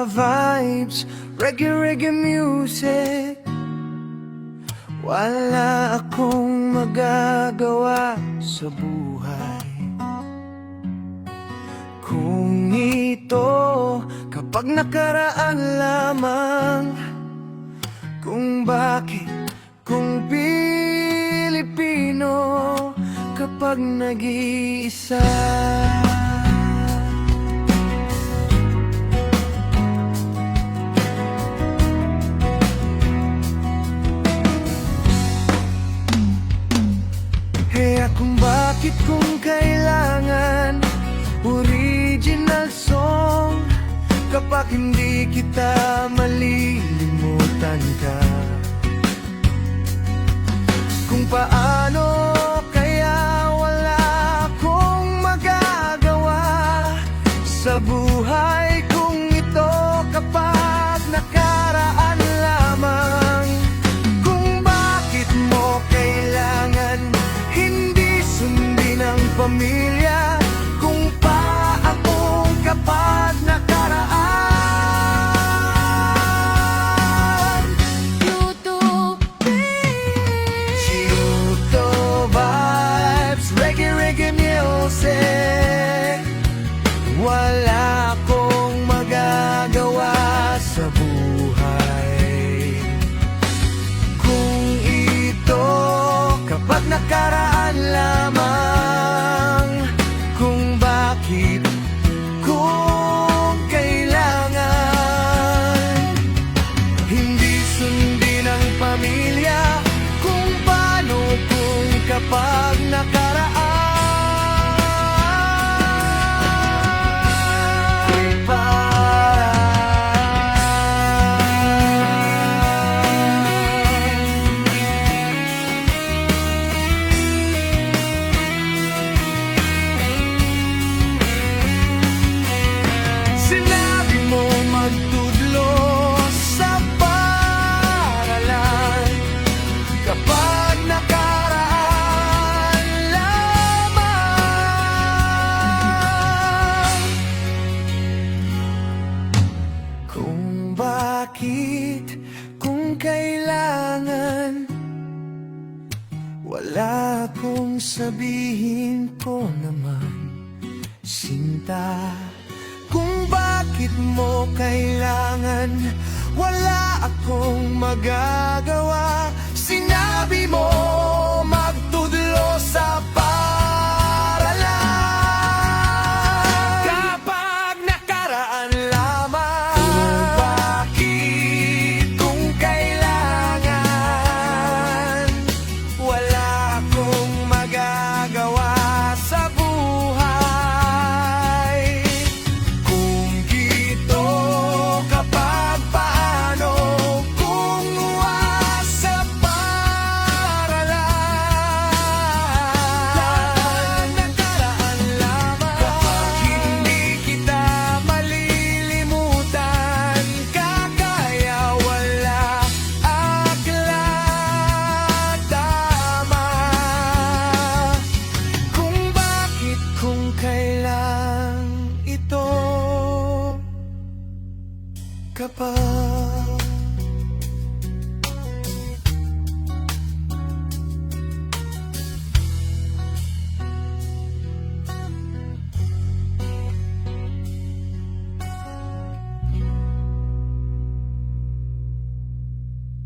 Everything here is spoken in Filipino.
vibes, reggae music. Wala akong magagawa sa buhay kung ito kapag nakaraan lamang. Kung bakit, kung Pilipino kapag nag-iisa. Kaya kung bakit, kung kailangan original song kapag hindi kita malilimutan ka. Kung paano kaya wala akong magagawa sa buhay kung ito kapag nakaraan lamang. Kung bakit mo kailangan hindi sundin ang pamilya kung paakong kapag nakaraan. YouTube vibes, reggae music. Wala akong magagawa sa buhay kung ito kapag nakaraan lamang. Kung bakit, kung kailangan hindi sundin ang pamilya kung paano, kung kapag nakaraan. Sinabi mo magtudlo sa paaralan kapag nakaraan lamang. Kung bakit, kung kailangan wala akong sabihin ko naman, sinta. Kung bakit mo kailangan wala akong magagawa. Sinabi mo magtudlo sa paaralan kapag nakaraan lamang. Kung bakit, kung kailangan wala akong magagawa sa buhay kung ito kapag paano, kung sa paaralan nakaraan lamang. Kapag hindi kita malilimutan kakaya wala aklat tama. Kung bakit, kung kailan ito kapag